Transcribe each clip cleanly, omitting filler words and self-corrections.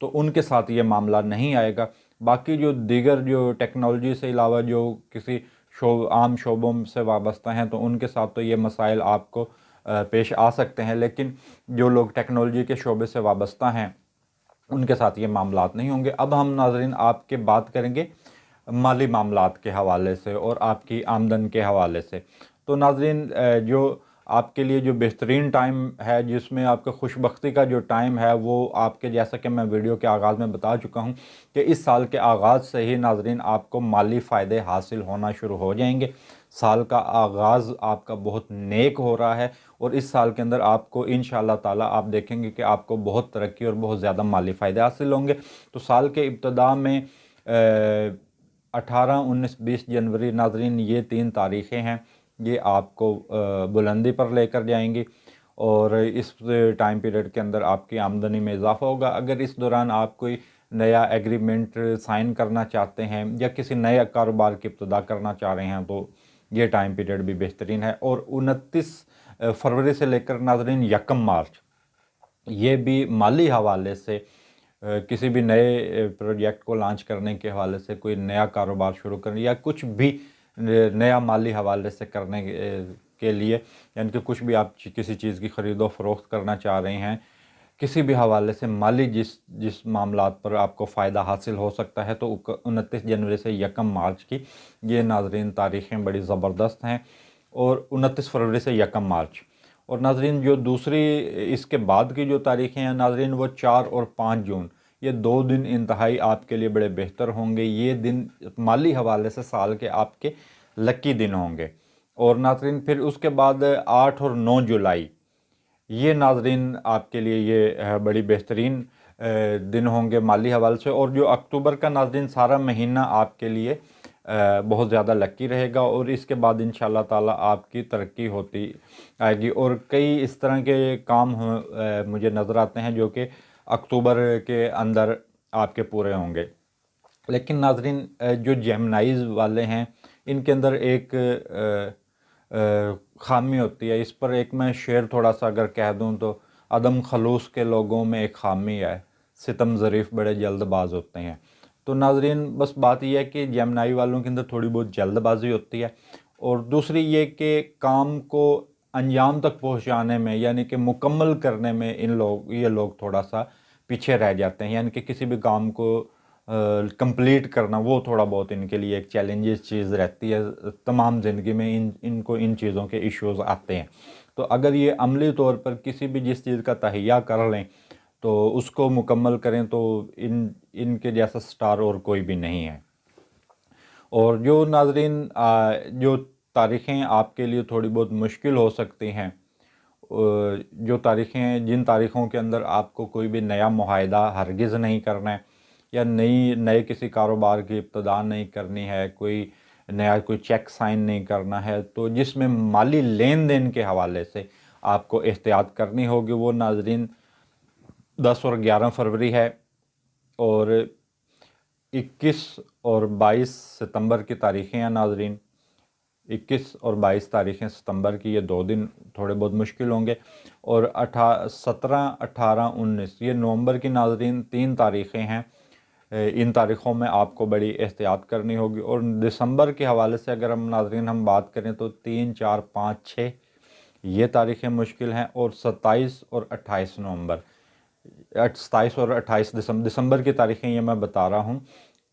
تو ان کے ساتھ یہ معاملہ نہیں آئے گا۔ باقی جو دیگر جو ٹیکنالوجی سے علاوہ جو کسی عام شعبوں سے وابستہ ہیں تو ان کے ساتھ تو یہ مسائل آپ کو پیش آ سکتے ہیں، لیکن جو لوگ ٹیکنالوجی کے شعبے سے وابستہ ہیں ان کے ساتھ یہ معاملات نہیں ہوں گے۔ اب ہم ناظرین آپ کے بات کریں گے مالی معاملات کے حوالے سے اور آپ کی آمدن کے حوالے سے۔ تو ناظرین جو آپ کے لیے جو بہترین ٹائم ہے، جس میں آپ کے خوش بختی کا جو ٹائم ہے، وہ آپ کے جیسا کہ میں ویڈیو کے آغاز میں بتا چکا ہوں کہ اس سال کے آغاز سے ہی ناظرین آپ کو مالی فائدے حاصل ہونا شروع ہو جائیں گے۔ سال کا آغاز آپ کا بہت نیک ہو رہا ہے اور اس سال کے اندر آپ کو انشاءاللہ تعالیٰ آپ دیکھیں گے کہ آپ کو بہت ترقی اور بہت زیادہ مالی فائدے حاصل ہوں گے۔ تو سال کے ابتدا میں 18، 19، 20 جنوری ناظرین یہ 3 تاریخیں ہیں، یہ آپ کو بلندی پر لے کر جائیں گی اور اس ٹائم پیریڈ کے اندر آپ کی آمدنی میں اضافہ ہوگا۔ اگر اس دوران آپ کوئی نیا ایگریمنٹ سائن کرنا چاہتے ہیں یا کسی نئے کاروبار کی ابتدا کرنا چاہ رہے ہیں تو یہ ٹائم پیریڈ بھی بہترین ہے۔ اور 29 فروری سے لے کر ناظرین 1 مارچ یہ بھی مالی حوالے سے کسی بھی نئے پروجیکٹ کو لانچ کرنے کے حوالے سے، کوئی نیا کاروبار شروع کرنے یا کچھ بھی نیا مالی حوالے سے کرنے کے لیے، یعنی کہ کچھ بھی آپ کسی چیز کی خرید و فروخت کرنا چاہ رہے ہیں، کسی بھی حوالے سے مالی جس معاملات پر آپ کو فائدہ حاصل ہو سکتا ہے، تو 29 جنوری سے 1 مارچ کی یہ ناظرین تاریخیں بڑی زبردست ہیں، اور 29 فروری سے 1 مارچ۔ اور ناظرین جو دوسری اس کے بعد کی جو تاریخیں ہیں ناظرین، وہ 4 اور 5 جون، یہ 2 دن انتہائی آپ کے لیے بڑے بہتر ہوں گے۔ یہ دن مالی حوالے سے سال کے آپ کے لکی دن ہوں گے۔ اور ناظرین پھر اس کے بعد 8 اور 9 جولائی یہ ناظرین آپ کے لیے یہ بڑی بہترین دن ہوں گے مالی حوالے سے۔ اور جو اکتوبر کا ناظرین سارا مہینہ آپ کے لیے بہت زیادہ لکی رہے گا، اور اس کے بعد انشاءاللہ تعالیٰ آپ کی ترقی ہوتی آئے گی۔ اور کئی اس طرح کے کام مجھے نظر آتے ہیں جو کہ اکتوبر کے اندر آپ کے پورے ہوں گے۔ لیکن ناظرین جو جیمنائیز والے ہیں ان کے اندر ایک خامی ہوتی ہے، اس پر ایک میں شعر تھوڑا سا اگر کہہ دوں تو: عدم خلوص کے لوگوں میں ایک خامی ہے، ستم ظریف بڑے جلد باز ہوتے ہیں۔ تو ناظرین بس بات یہ ہے کہ جیمنائی والوں کے اندر تھوڑی بہت جلد بازی ہوتی ہے، اور دوسری یہ کہ کام کو انجام تک پہنچانے میں، یعنی کہ مکمل کرنے میں یہ لوگ تھوڑا سا پیچھے رہ جاتے ہیں، یعنی کہ کسی بھی کام کو کمپلیٹ کرنا وہ تھوڑا بہت ان کے لیے ایک چیلنجز چیز رہتی ہے۔ تمام زندگی میں ان کو ان چیزوں کے ایشوز آتے ہیں، تو اگر یہ عملی طور پر کسی بھی جس چیز کا تہیہ کر لیں تو اس کو مکمل کریں تو ان کے جیسا سٹار اور کوئی بھی نہیں ہے۔ اور جو ناظرین جو تاریخیں آپ کے لیے تھوڑی بہت مشکل ہو سکتی ہیں، جن تاریخوں کے اندر آپ کو کوئی بھی نیا معاہدہ ہرگز نہیں کرنا ہے، یا نئے کسی کاروبار کی ابتدا نہیں کرنی ہے، کوئی چیک سائن نہیں کرنا ہے، تو جس میں مالی لین دین کے حوالے سے آپ کو احتیاط کرنی ہوگی، وہ ناظرین 10 اور 11 فروری ہے، اور 21 اور 22 ستمبر کی تاریخیں ہیں ناظرین۔ 21 اور 22 تاریخیں ستمبر کی، یہ 2 دن تھوڑے بہت مشکل ہوں گے۔ اور 17، 18، 19 یہ نومبر کی ناظرین 3 تاریخیں ہیں، ان تاریخوں میں آپ کو بڑی احتیاط کرنی ہوگی۔ اور دسمبر کے حوالے سے اگر ہم بات کریں تو 3، 4، 5، 6 یہ تاریخیں مشکل ہیں، اور 27 اور 28 نومبر، 27 اور 28 دسمبر کی تاریخیں یہ میں بتا رہا ہوں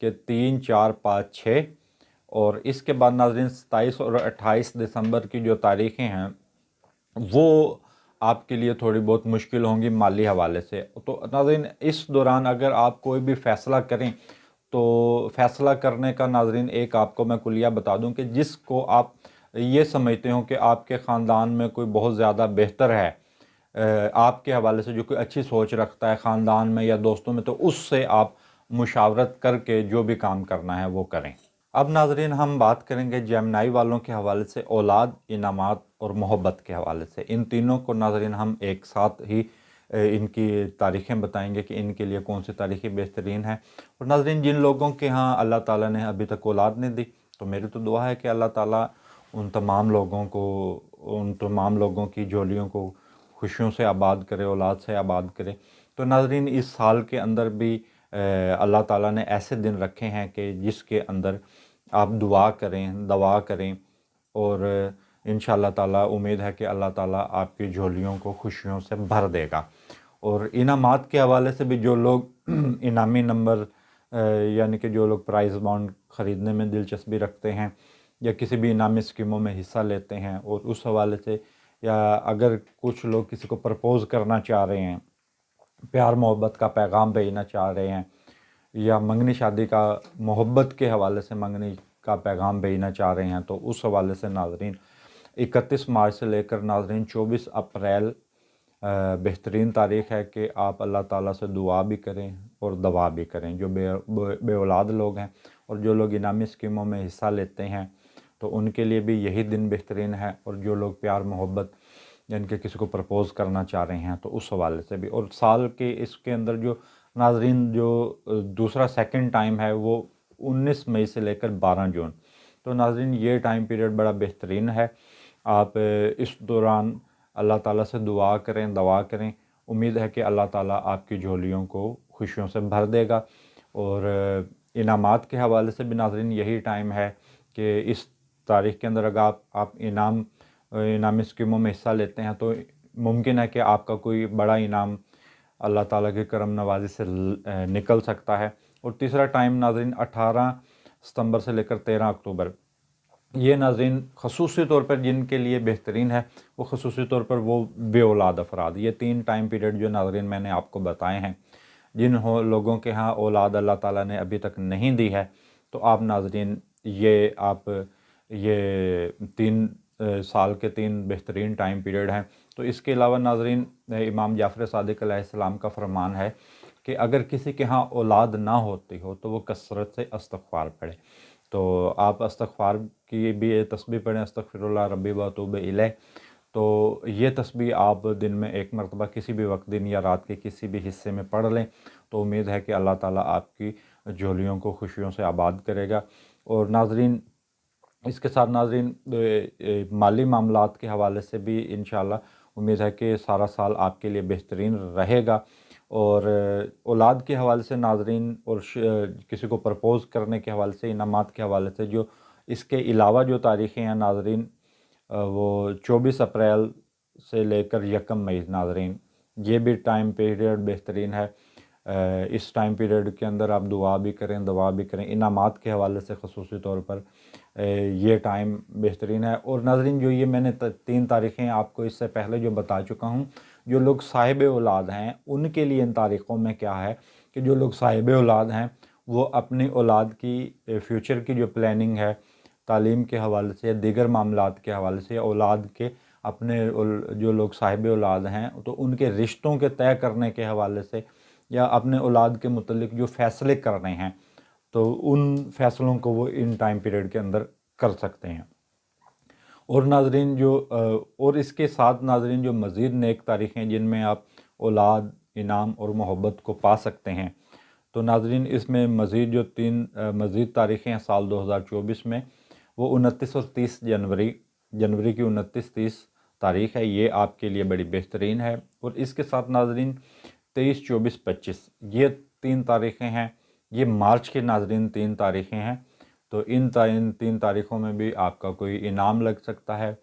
کہ 3، 4، 5، 6، اور اس کے بعد ناظرین 27 اور 28 دسمبر کی جو تاریخیں ہیں وہ آپ کے لیے تھوڑی بہت مشکل ہوں گی مالی حوالے سے۔ تو ناظرین اس دوران اگر آپ کوئی بھی فیصلہ کریں تو فیصلہ کرنے کا ناظرین ایک آپ کو میں کلیہ بتا دوں کہ جس کو آپ یہ سمجھتے ہوں کہ آپ کے خاندان میں کوئی بہت زیادہ بہتر ہے آپ کے حوالے سے، جو کوئی اچھی سوچ رکھتا ہے خاندان میں یا دوستوں میں، تو اس سے آپ مشاورت کر کے جو بھی کام کرنا ہے وہ کریں۔ اب ناظرین ہم بات کریں گے جیمنائی والوں کے حوالے سے اولاد، انعامات اور محبت کے حوالے سے۔ ان تینوں کو ناظرین ہم ایک ساتھ ہی ان کی تاریخیں بتائیں گے کہ ان کے لیے کون سی تاریخیں بہترین ہیں۔ اور ناظرین جن لوگوں کے ہاں اللہ تعالیٰ نے ابھی تک اولاد نہیں دی، تو میری تو دعا ہے کہ اللہ تعالیٰ ان تمام لوگوں کی جھولیوں کو خوشیوں سے آباد کرے، اولاد سے آباد کرے۔ تو ناظرین اس سال کے اندر بھی اللہ تعالیٰ نے ایسے دن رکھے ہیں کہ جس کے اندر آپ دعا کریں اور انشاءاللہ تعالیٰ امید ہے کہ اللہ تعالیٰ آپ کی جھولیوں کو خوشیوں سے بھر دے گا۔ اور انعامات کے حوالے سے بھی جو لوگ انعامی نمبر یعنی کہ جو لوگ پرائز بانڈ خریدنے میں دلچسپی رکھتے ہیں یا کسی بھی انعامی اسکیموں میں حصہ لیتے ہیں، اور اس حوالے سے یا اگر کچھ لوگ کسی کو پرپوز کرنا چاہ رہے ہیں، پیار محبت کا پیغام بھیجنا چاہ رہے ہیں، یا منگنی شادی کا محبت کے حوالے سے منگنی کا پیغام بھیجنا چاہ رہے ہیں، تو اس حوالے سے ناظرین 31 مارچ سے لے کر ناظرین 24 اپریل بہترین تاریخ ہے کہ آپ اللہ تعالیٰ سے دعا بھی کریں اور دعا بھی کریں۔ جو بے اولاد لوگ ہیں اور جو لوگ انعامی اسکیموں میں حصہ لیتے ہیں تو ان کے لیے بھی یہی دن بہترین ہے، اور جو لوگ پیار محبت یعنی کہ کسی کو پرپوز کرنا چاہ رہے ہیں تو اس حوالے سے بھی۔ اور سال کے اس کے اندر جو ناظرین جو دوسرا سیکنڈ ٹائم ہے وہ 19 مئی سے لے کر 12 جون، تو ناظرین یہ ٹائم پیریڈ بڑا بہترین ہے۔ آپ اس دوران اللہ تعالیٰ سے دعا کریں، امید ہے کہ اللہ تعالیٰ آپ کی جھولیوں کو خوشیوں سے بھر دے گا۔ اور انعامات کے حوالے سے بھی ناظرین یہی ٹائم ہے کہ اس تاریخ کے اندر اگر آپ انعامی اسکیموں میں حصہ لیتے ہیں تو ممکن ہے کہ آپ کا کوئی بڑا انعام اللہ تعالیٰ کے کرم نوازی سے نکل سکتا ہے۔ اور تیسرا ٹائم ناظرین 18 ستمبر سے لے کر 13 اکتوبر، یہ ناظرین خصوصی طور پر جن کے لیے بہترین ہے، وہ خصوصی طور پر وہ بے اولاد افراد۔ یہ 3 ٹائم پیریڈ جو ناظرین میں نے آپ کو بتائے ہیں، جن لوگوں کے ہاں اولاد اللہ تعالیٰ نے ابھی تک نہیں دی ہے، تو آپ ناظرین یہ 3 سال کے 3 بہترین ٹائم پیریڈ ہیں۔ تو اس کے علاوہ ناظرین امام جعفر صادق علیہ السلام کا فرمان ہے کہ اگر کسی کے ہاں اولاد نہ ہوتی ہو تو وہ کثرت سے استغفار پڑھے۔ تو آپ استغفار کی بھی تسبیح پڑھیں، استغفر اللہ ربی و اتوب الیہ۔ تو یہ تسبیح آپ دن میں 1 مرتبہ کسی بھی وقت دن یا رات کے کسی بھی حصے میں پڑھ لیں، تو امید ہے کہ اللہ تعالیٰ آپ کی جھولیوں کو خوشیوں سے آباد کرے گا۔ اور ناظرین اس کے ساتھ ناظرین مالی معاملات کے حوالے سے بھی انشاءاللہ امید ہے کہ سارا سال آپ کے لیے بہترین رہے گا۔ اور اولاد کے حوالے سے ناظرین اور کسی کو پرپوز کرنے کے حوالے سے، انعامات کے حوالے سے جو اس کے علاوہ جو تاریخیں ہیں ناظرین، وہ 24 اپریل سے لے کر 1 مئی ناظرین، یہ بھی ٹائم پیریڈ بہترین ہے۔ اس ٹائم پیریڈ کے اندر آپ دعا بھی کریں انعامات کے حوالے سے خصوصی طور پر یہ ٹائم بہترین ہے۔ اور ناظرین جو یہ میں نے 3 تاریخیں آپ کو اس سے پہلے جو بتا چکا ہوں، جو لوگ صاحب اولاد ہیں ان کے لیے ان تاریخوں میں کیا ہے کہ جو لوگ صاحب اولاد ہیں وہ اپنی اولاد کی فیوچر کی جو پلاننگ ہے، تعلیم کے حوالے سے یا دیگر معاملات کے حوالے سے، اولاد کے اپنے جو لوگ صاحب اولاد ہیں تو ان کے رشتوں کے طے کرنے کے حوالے سے یا اپنے اولاد کے متعلق جو فیصلے کرنے ہیں تو ان فیصلوں کو وہ ان ٹائم پیریڈ کے اندر کر سکتے ہیں۔ اور ناظرین اور اس کے ساتھ ناظرین جو مزید نیک تاریخیں جن میں آپ اولاد، انعام اور محبت کو پا سکتے ہیں، تو ناظرین اس میں مزید جو 3 مزید تاریخیں ہیں سال 2024 میں، وہ 29 اور 30 جنوری کی 29-30 تاریخ ہے، یہ آپ کے لیے بڑی بہترین ہے۔ اور اس کے ساتھ ناظرین 23، 24، 25 یہ 3 تاریخیں ہیں، یہ مارچ کے ناظرین 3 تاریخیں ہیں۔ تو ان 3 تاریخوں میں بھی آپ کا کوئی انعام لگ سکتا ہے،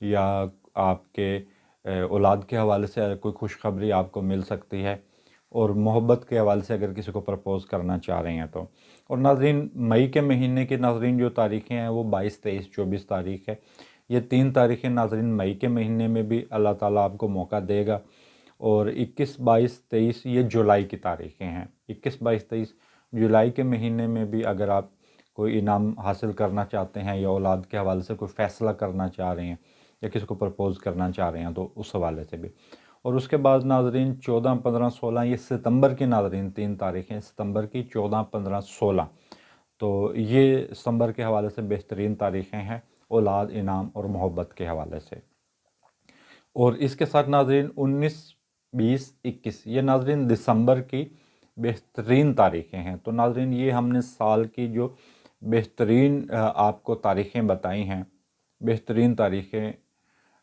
یا آپ کے اولاد کے حوالے سے کوئی خوشخبری آپ کو مل سکتی ہے، اور محبت کے حوالے سے اگر کسی کو پرپوز کرنا چاہ رہے ہیں تو۔ اور ناظرین مئی کے مہینے کی ناظرین جو تاریخیں ہیں وہ 22، 23، 24 تاریخ ہے۔ یہ 3 تاریخیں ناظرین مئی کے مہینے میں بھی اللہ تعالیٰ آپ کو موقع دے گا۔ اور 21، 22، 23 یہ جولائی کی تاریخیں ہیں۔ 21، 22، 23 جولائی کے مہینے میں بھی اگر آپ کوئی انعام حاصل کرنا چاہتے ہیں یا اولاد کے حوالے سے کوئی فیصلہ کرنا چاہ رہے ہیں یا کسی کو پرپوز کرنا چاہ رہے ہیں تو اس حوالے سے بھی۔ اور اس کے بعد ناظرین 14، 15، 16 یہ ستمبر کی ناظرین 3 تاریخیں، ستمبر کی 14، 15، 16 تو یہ ستمبر کے حوالے سے بہترین تاریخیں ہیں اولاد، انعام اور محبت کے حوالے سے۔ اور اس کے ساتھ ناظرین 19، 20، 21 یہ ناظرین دسمبر کی بہترین تاریخیں ہیں۔ تو ناظرین یہ ہم نے سال کی جو بہترین آپ کو تاریخیں بتائی ہیں، بہترین تاریخیں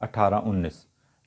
18, 19,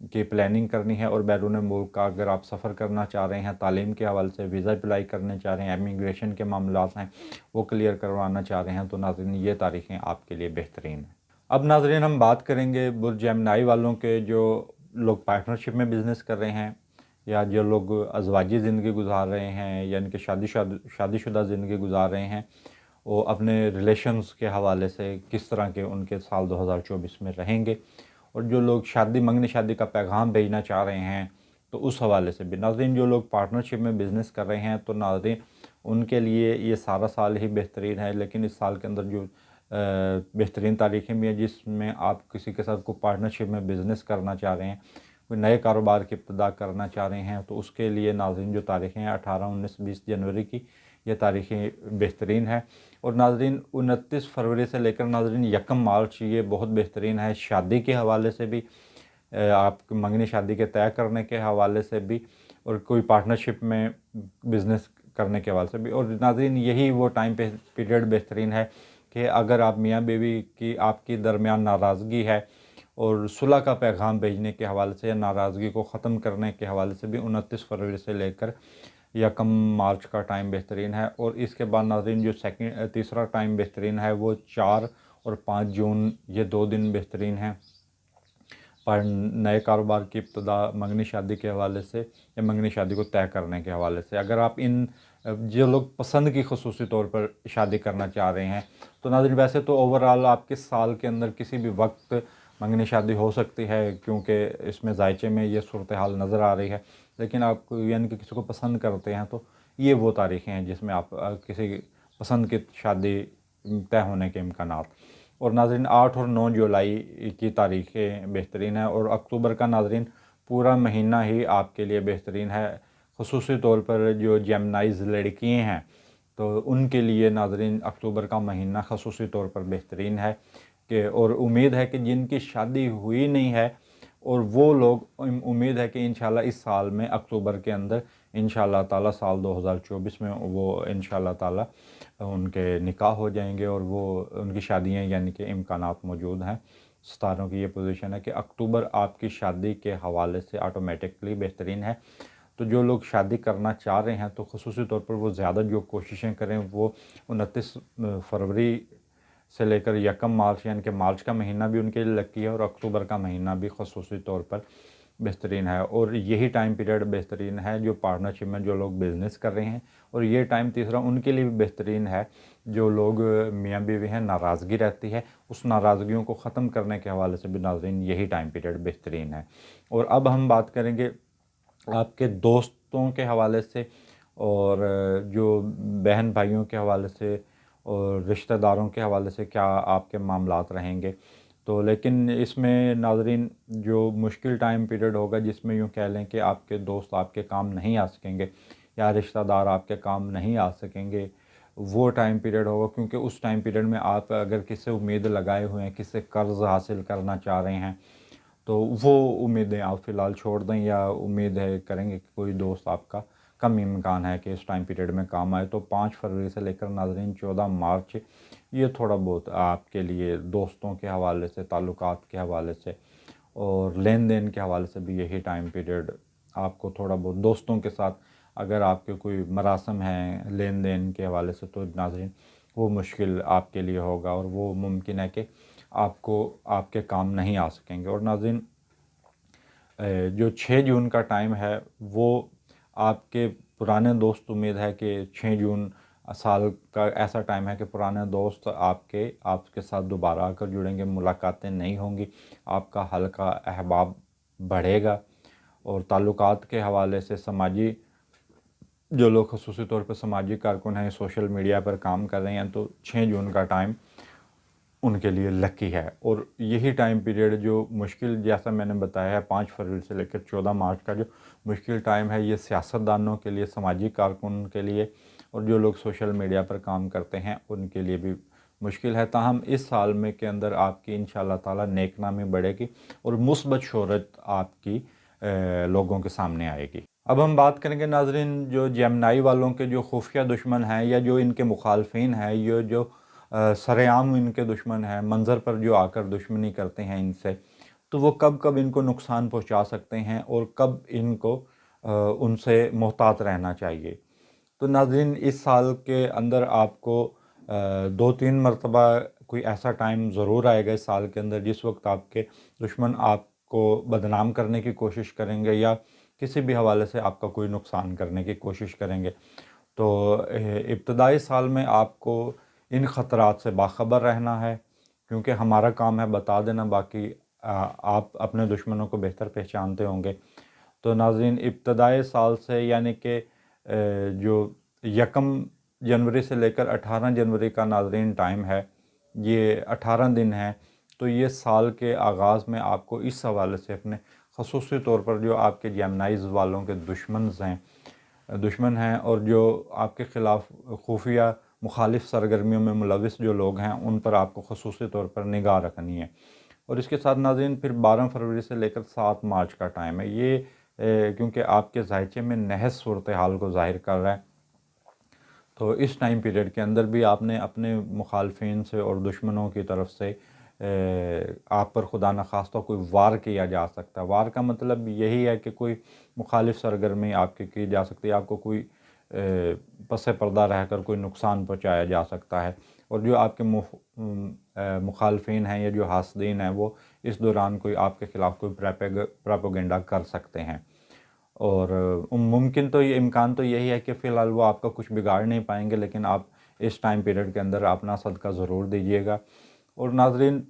کی پلاننگ کرنی ہے اور بیرون ملک کا اگر آپ سفر کرنا چاہ رہے ہیں، تعلیم کے حوالے سے ویزا اپلائی کرنے چاہ رہے ہیں، امیگریشن کے معاملات ہیں وہ کلیئر کروانا چاہ رہے ہیں، تو ناظرین یہ تاریخیں آپ کے لیے بہترین ہیں۔ اب ناظرین ہم بات کریں گے برج جیمنائی والوں کے جو لوگ پارٹنرشپ میں بزنس کر رہے ہیں یا جو لوگ ازواجی زندگی گزار رہے ہیں، یعنی کہ شادی شدہ زندگی گزار رہے ہیں، وہ اپنے ریلیشنز کے حوالے سے کس طرح کے ان کے سال 2024 میں رہیں گے، اور جو لوگ منگنی شادی کا پیغام بھیجنا چاہ رہے ہیں تو اس حوالے سے بھی ناظرین جو لوگ پارٹنرشپ میں بزنس کر رہے ہیں تو ناظرین ان کے لیے یہ سارا سال ہی بہترین ہے، لیکن اس سال کے اندر جو بہترین تاریخیں بھی ہیں جس میں آپ کسی کے ساتھ کوئی پارٹنرشپ میں بزنس کرنا چاہ رہے ہیں، کوئی نئے کاروبار کی ابتدا کرنا چاہ رہے ہیں، تو اس کے لیے ناظرین جو تاریخیں ہیں 18، 19، 20 جنوری کی یہ تاریخیں بہترین ہے۔ اور ناظرین 29 فروری سے لے کر ناظرین 1 مارچ یہ بہت بہترین ہے، شادی کے حوالے سے بھی، آپ منگنی شادی کے طے کرنے کے حوالے سے بھی، اور کوئی پارٹنرشپ میں بزنس کرنے کے حوالے سے بھی۔ اور ناظرین یہی وہ ٹائم پیریڈ بہترین ہے کہ اگر آپ میاں بیوی کی آپ کی درمیان ناراضگی ہے اور صلح کا پیغام بھیجنے کے حوالے سے یا ناراضگی کو ختم کرنے کے حوالے سے بھی 29 فروری سے لے کر 1 مارچ کا ٹائم بہترین ہے۔ اور اس کے بعد ناظرین جو تیسرا ٹائم بہترین ہے وہ 4 اور 5 جون، یہ 2 دن بہترین ہیں پر نئے کاروبار کی ابتدا منگنی شادی کے حوالے سے یا منگنی شادی کو طے کرنے کے حوالے سے۔ اگر آپ جو لوگ پسند کی خصوصی طور پر شادی کرنا چاہ رہے ہیں تو ناظرین ویسے تو اوورآل آپ کے سال کے اندر کسی بھی وقت منگنی شادی ہو سکتی ہے، کیونکہ اس میں ذائچے میں یہ صورتحال نظر آ رہی ہے، لیکن آپ کو یعنی کہ کسی کو پسند کرتے ہیں تو یہ وہ تاریخیں ہیں جس میں آپ کسی پسند کی شادی طے ہونے کے امکانات۔ اور ناظرین 8 اور 9 جولائی کی تاریخیں بہترین ہیں، اور اکتوبر کا ناظرین پورا مہینہ ہی آپ کے لیے بہترین ہے، خصوصی طور پر جو جیمنائز لڑکیاں ہیں تو ان کے لیے ناظرین اکتوبر کا مہینہ خصوصی طور پر بہترین ہے اور امید ہے کہ جن کی شادی ہوئی نہیں ہے اور وہ لوگ امید ہے کہ انشاءاللہ اس سال میں اکتوبر کے اندر انشاءاللہ تعالیٰ سال 2024 میں وہ انشاءاللہ تعالیٰ ان کے نکاح ہو جائیں گے اور وہ ان کی شادیاں یعنی کہ امکانات موجود ہیں۔ ستاروں کی یہ پوزیشن ہے کہ اکتوبر آپ کی شادی کے حوالے سے آٹومیٹکلی بہترین ہے۔ تو جو لوگ شادی کرنا چاہ رہے ہیں تو خصوصی طور پر وہ زیادہ جو کوششیں کریں وہ 29 فروری سے لے کر 1 مارچ یعنی کہ مارچ کا مہینہ بھی ان کے لیے لکی ہے اور اکتوبر کا مہینہ بھی خصوصی طور پر بہترین ہے، اور یہی ٹائم پیریڈ بہترین ہے جو پارٹنرشپ میں جو لوگ بزنس کر رہے ہیں، اور یہ ٹائم تیسرا ان کے لیے بھی بہترین ہے جو لوگ میاں بیوی ہیں، ناراضگی رہتی ہے، اس ناراضگیوں کو ختم کرنے کے حوالے سے بھی ناظرین یہی ٹائم پیریڈ بہترین ہے۔ اور اب ہم بات کریں گے آپ کے دوستوں کے حوالے سے اور جو بہن بھائیوں کے حوالے سے اور رشتہ داروں کے حوالے سے کیا آپ کے معاملات رہیں گے۔ تو لیکن اس میں ناظرین جو مشکل ٹائم پیریڈ ہوگا جس میں یوں کہہ لیں کہ آپ کے دوست آپ کے کام نہیں آ سکیں گے یا رشتہ دار آپ کے کام نہیں آ سکیں گے، وہ ٹائم پیریڈ ہوگا، کیونکہ اس ٹائم پیریڈ میں آپ اگر کسی سے امید لگائے ہوئے ہیں، کسی سے قرض حاصل کرنا چاہ رہے ہیں تو وہ امیدیں آپ فی الحال چھوڑ دیں، یا امید ہے کریں گے کہ کوئی دوست آپ کا کم امکان ہے کہ اس ٹائم پیریڈ میں کام آئے۔ تو 5 فروری سے لے کر ناظرین 14 مارچ یہ تھوڑا بہت آپ کے لیے دوستوں کے حوالے سے، تعلقات کے حوالے سے اور لین دین کے حوالے سے بھی یہی ٹائم پیریڈ آپ کو تھوڑا بہت دوستوں کے ساتھ اگر آپ کے کوئی مراسم ہیں لین دین کے حوالے سے تو ناظرین وہ مشکل آپ کے لیے ہوگا اور وہ ممکن ہے کہ آپ کو آپ کے کام نہیں آ سکیں گے۔ اور ناظرین جو 6 جون کا ٹائم ہے وہ آپ کے پرانے دوست، امید ہے کہ 6 جون سال کا ایسا ٹائم ہے کہ پرانے دوست آپ کے ساتھ دوبارہ آ کر جڑیں گے، ملاقاتیں نہیں ہوں گی، آپ کا حلقہ احباب بڑھے گا، اور تعلقات کے حوالے سے سماجی جو لوگ خصوصی طور پر سماجی کارکن ہیں، سوشل میڈیا پر کام کر رہے ہیں، تو 6 جون کا ٹائم ان کے لیے لکی ہے۔ اور یہی ٹائم پیریڈ جو مشکل جیسا میں نے بتایا ہے 5 فروری سے لے کر 14 مارچ کا جو مشکل ٹائم ہے یہ سیاستدانوں کے لیے، سماجی کارکن کے لیے اور جو لوگ سوشل میڈیا پر کام کرتے ہیں ان کے لیے بھی مشکل ہے، تاہم اس سال میں کے اندر آپ کی انشاءاللہ تعالیٰ نیک نامی بڑھے گی اور مثبت شہرت آپ کی لوگوں کے سامنے آئے گی۔ اب ہم بات کریں گے ناظرین جو جیمنائی والوں کے جو خفیہ دشمن ہیں یا جو ان کے مخالفین ہیں، یہ جو سر عام ان کے دشمن ہیں، منظر پر جو آ کر دشمنی کرتے ہیں ان سے، تو وہ کب کب ان کو نقصان پہنچا سکتے ہیں اور کب ان کو ان سے محتاط رہنا چاہیے۔ تو ناظرین، اس سال کے اندر آپ کو 2-3 مرتبہ کوئی ایسا ٹائم ضرور آئے گا اس سال کے اندر جس وقت آپ کے دشمن آپ کو بدنام کرنے کی کوشش کریں گے یا کسی بھی حوالے سے آپ کا کوئی نقصان کرنے کی کوشش کریں گے۔ تو ابتدائی سال میں آپ کو ان خطرات سے باخبر رہنا ہے، کیونکہ ہمارا کام ہے بتا دینا، باقی آپ اپنے دشمنوں کو بہتر پہچانتے ہوں گے۔ تو ناظرین، ابتدائی سال سے یعنی کہ جو 1 جنوری سے لے کر 18 جنوری کا ناظرین ٹائم ہے، یہ 18 دن ہے۔ تو یہ سال کے آغاز میں آپ کو اس حوالے سے اپنے خصوصی طور پر جو آپ کے جیمنائز والوں کے دشمن ہیں اور جو آپ کے خلاف خفیہ مخالف سرگرمیوں میں ملوث جو لوگ ہیں، ان پر آپ کو خصوصی طور پر نگاہ رکھنی ہے۔ اور اس کے ساتھ ناظرین پھر 12 فروری سے لے کر 7 مارچ کا ٹائم ہے، یہ کیونکہ آپ کے ذائچے میں نحس صورتحال کو ظاہر کر رہا ہے، تو اس ٹائم پیریڈ کے اندر بھی آپ نے اپنے مخالفین سے اور دشمنوں کی طرف سے آپ پر خدا نخواستہ کوئی وار کیا جا سکتا ہے۔ وار کا مطلب یہی ہے کہ کوئی مخالف سرگرمی آپ کی جا سکتی ہے، آپ کو کوئی پس پردہ رہ کر کوئی نقصان پہنچایا جا سکتا ہے، اور جو آپ کے مخالفین ہیں یا جو حاسدین ہیں وہ اس دوران کوئی آپ کے خلاف کوئی پراپیگنڈا کر سکتے ہیں۔ اور ممکن تو یہ امکان تو یہی ہے کہ فی الحال وہ آپ کا کچھ بگاڑ نہیں پائیں گے، لیکن آپ اس ٹائم پیریڈ کے اندر اپنا صدقہ ضرور دیجیے گا۔ اور ناظرین،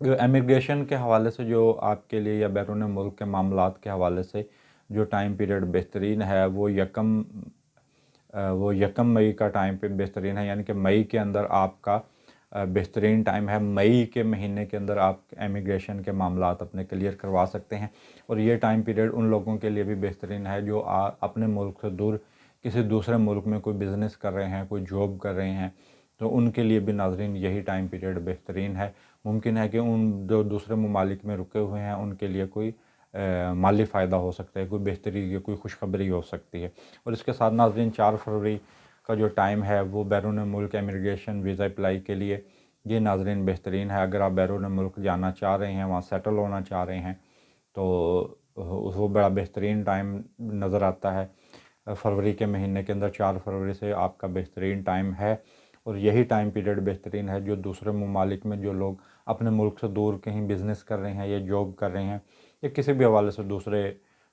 جو امیگریشن کے حوالے سے جو آپ کے لیے یا بیرون ملک کے معاملات کے حوالے سے جو ٹائم پیریڈ بہترین ہے، وہ یکم مئی کا ٹائم پہ بہترین ہے، یعنی کہ مئی کے اندر آپ کا بہترین ٹائم ہے۔ مئی کے مہینے کے اندر آپ امیگریشن کے معاملات اپنے کلیئر کروا سکتے ہیں، اور یہ ٹائم پیریڈ ان لوگوں کے لیے بھی بہترین ہے جو اپنے ملک سے دور کسی دوسرے ملک میں کوئی بزنس کر رہے ہیں، کوئی جاب کر رہے ہیں، تو ان کے لیے بھی ناظرین یہی ٹائم پیریڈ بہترین ہے۔ ممکن ہے کہ ان جو دوسرے ممالک میں رکے ہوئے ہیں ان کے لیے کوئی مالی فائدہ ہو سکتا ہے، کوئی بہتری یا کوئی خوشخبری ہو سکتی ہے۔ اور اس کے ساتھ ناظرین 4 فروری کا جو ٹائم ہے وہ بیرون ملک امیگریشن ویزا اپلائی کے لیے یہ ناظرین بہترین ہے۔ اگر آپ بیرون ملک جانا چاہ رہے ہیں، وہاں سیٹل ہونا چاہ رہے ہیں، تو وہ بڑا بہترین ٹائم نظر آتا ہے۔ فروری کے مہینے کے اندر 4 فروری سے آپ کا بہترین ٹائم ہے، اور یہی ٹائم پیریڈ بہترین ہے جو دوسرے ممالک میں جو لوگ اپنے ملک سے دور کہیں بزنس کر رہے ہیں یا جاب کر رہے ہیں یا کسی بھی حوالے سے دوسرے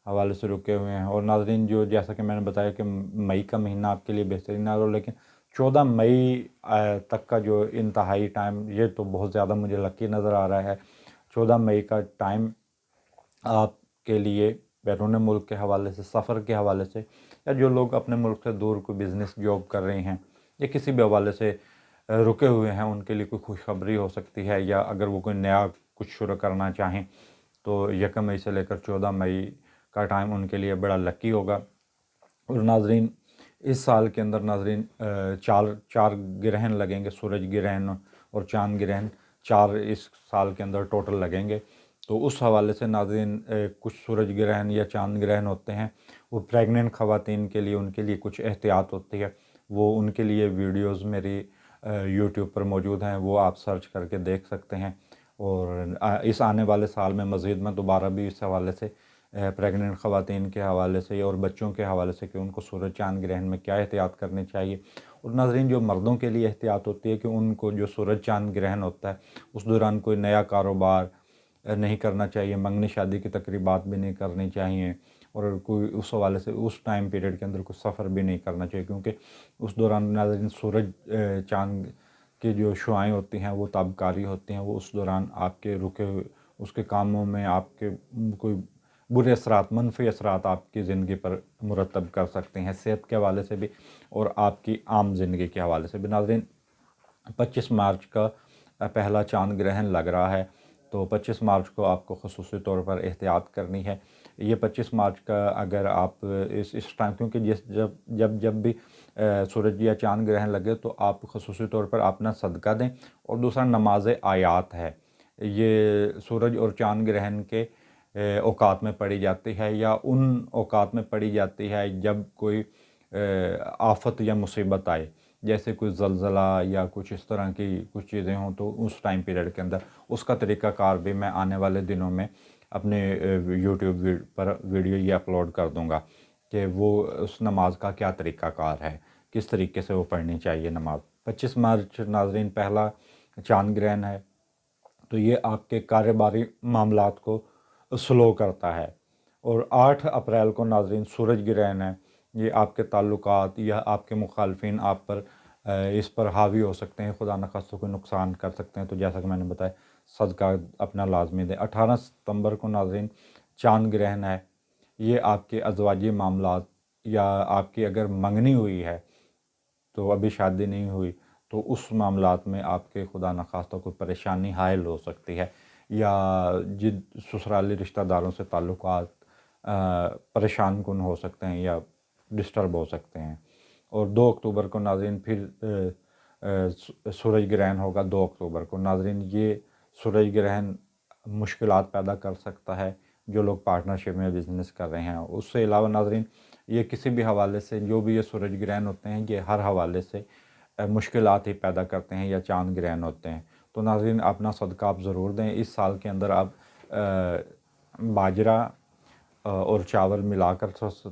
حوالے سے رکے ہوئے ہیں۔ اور ناظرین، جو جیسا کہ میں نے بتایا کہ مئی کا مہینہ آپ کے لیے بہترین ہے، لیکن 14 مئی تک کا جو انتہائی ٹائم، یہ تو بہت زیادہ مجھے لکی نظر آ رہا ہے۔ 14 مئی کا ٹائم آپ کے لیے بیرون ملک کے حوالے سے، سفر کے حوالے سے، یا جو لوگ اپنے ملک سے دور کوئی بزنس جاب کر رہے ہیں یا کسی بھی حوالے سے رکے ہوئے ہیں، ان کے لیے کوئی خوشخبری ہو سکتی ہے، یا اگر وہ کوئی نیا کچھ شروع کرنا چاہیں تو 1 مئی سے لے کر 14 مئی کا ٹائم ان کے لیے بڑا لکی ہوگا۔ اور ناظرین، اس سال کے اندر ناظرین چار گرہن لگیں گے، سورج گرہن اور چاند گرہن 4 اس سال کے اندر ٹوٹل لگیں گے۔ تو اس حوالے سے ناظرین کچھ سورج گرہن یا چاند گرہن ہوتے ہیں، وہ پریگننٹ خواتین کے لیے، ان کے لیے کچھ احتیاط ہوتی ہے، وہ ان کے لیے ویڈیوز میری یوٹیوب پر موجود ہیں، وہ آپ سرچ کر کے دیکھ سکتے ہیں۔ اور اس آنے والے سال میں مزید میں دوبارہ بھی اس حوالے سے پریگننٹ خواتین کے حوالے سے اور بچوں کے حوالے سے کہ ان کو سورج چاند گرہن میں کیا احتیاط کرنی چاہیے۔ اور ناظرین، جو مردوں کے لیے احتیاط ہوتی ہے کہ ان کو جو سورج چاند گرہن ہوتا ہے اس دوران کوئی نیا کاروبار نہیں کرنا چاہیے، منگنی شادی کی تقریبات بھی نہیں کرنی چاہیے، اور کوئی اس حوالے سے اس ٹائم پیریڈ کے اندر کوئی سفر بھی نہیں کرنا چاہیے، کیونکہ اس دوران ناظرین سورج چاند کی جو شعائیں ہوتی ہیں وہ تابکاری ہوتی ہیں، وہ اس دوران آپ کے رکے ہوئے اس کے کاموں میں آپ کے کوئی برے اثرات، منفی اثرات آپ کی زندگی پر مرتب کر سکتے ہیں، صحت کے حوالے سے بھی اور آپ کی عام زندگی کے حوالے سے بھی۔ ناظرین، 25 مارچ کا پہلا چاند گرہن لگ رہا ہے، تو 25 مارچ کو آپ کو خصوصی طور پر احتیاط کرنی ہے۔ یہ 25 مارچ کا اگر آپ اس ٹائم، کیونکہ جب بھی سورج یا چاند گرہن لگے تو آپ خصوصی طور پر اپنا صدقہ دیں، اور دوسرا نماز آیات ہے، یہ سورج اور چاند گرہن کے اوقات میں پڑھی جاتی ہے، یا ان اوقات میں پڑھی جاتی ہے جب کوئی آفت یا مصیبت آئے، جیسے کوئی زلزلہ یا کچھ اس طرح کی کچھ چیزیں ہوں تو اس ٹائم پیریڈ کے اندر اس کا طریقہ کار بھی میں آنے والے دنوں میں اپنے یوٹیوب پر ویڈیو یہ اپلوڈ کر دوں گا کہ وہ اس نماز کا کیا طریقہ کار ہے، کس طریقے سے وہ پڑھنی چاہیے نماز۔ 25 مارچ ناظرین پہلا چاند گرہن ہے، تو یہ آپ کے کاروباری معاملات کو سلو کرتا ہے۔ اور 8 اپریل کو ناظرین سورج گرہن ہے، یہ آپ کے تعلقات یا آپ کے مخالفین آپ پر اس پر حاوی ہو سکتے ہیں، خدا نخواستہ کوئی نقصان کر سکتے ہیں، تو جیسا کہ میں نے بتایا صدقہ اپنا لازمی دیں۔ 18 ستمبر کو ناظرین چاند گرہن ہے، یہ آپ کے ازواجی معاملات یا آپ کی اگر منگنی ہوئی ہے تو ابھی شادی نہیں ہوئی تو اس معاملات میں آپ کے خدا نخواستہ کوئی پریشانی حائل ہو سکتی ہے، یا جن سسرالی رشتہ داروں سے تعلقات پریشان کن ہو سکتے ہیں یا ڈسٹرب ہو سکتے ہیں۔ اور 2 اکتوبر کو ناظرین پھر سورج گرہن ہوگا 2 اکتوبر کو۔ ناظرین یہ سورج گرہن مشکلات پیدا کر سکتا ہے جو لوگ پارٹنرشپ میں بزنس کر رہے ہیں۔ اس سے علاوہ ناظرین یہ کسی بھی حوالے سے جو بھی یہ سورج گرہن ہوتے ہیں یہ ہر حوالے سے مشکلات ہی پیدا کرتے ہیں یا چاند گرہن ہوتے ہیں، تو ناظرین اپنا صدقہ آپ ضرور دیں۔ اس سال کے اندر آپ باجرہ اور چاول ملا کر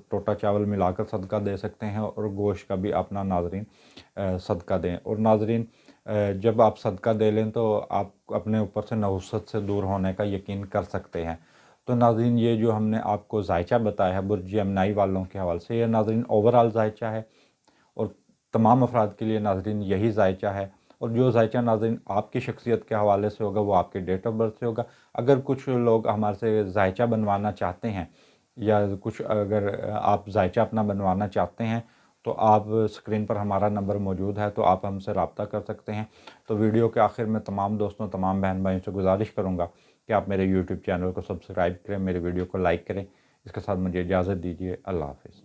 ٹوٹا چاول ملا کر صدقہ دے سکتے ہیں، اور گوشت کا بھی اپنا ناظرین صدقہ دیں۔ اور ناظرین جب آپ صدقہ دے لیں تو آپ اپنے اوپر سے نحوست سے دور ہونے کا یقین کر سکتے ہیں۔ تو ناظرین یہ جو ہم نے آپ کو ذائچہ بتایا ہے برج جیمنائی والوں کے حوالے سے، یہ ناظرین اوورآل ذائچہ ہے اور تمام افراد کے لیے ناظرین یہی ذائچہ ہے، اور جو ذائچہ ناظرین آپ کی شخصیت کے حوالے سے ہوگا وہ آپ کے ڈیٹ آف برتھ سے ہوگا۔ اگر کچھ لوگ ہمارے سے ذائچہ بنوانا چاہتے ہیں یا کچھ اگر آپ ذائچہ اپنا بنوانا چاہتے ہیں تو آپ اسکرین پر ہمارا نمبر موجود ہے، تو آپ ہم سے رابطہ کر سکتے ہیں۔ تو ویڈیو کے آخر میں تمام دوستوں تمام بہن بھائیوں سے گزارش کروں گا کہ آپ میرے یوٹیوب چینل کو سبسکرائب کریں، میرے ویڈیو کو لائک کریں۔ اس کے ساتھ مجھے اجازت دیجیے، اللہ حافظ۔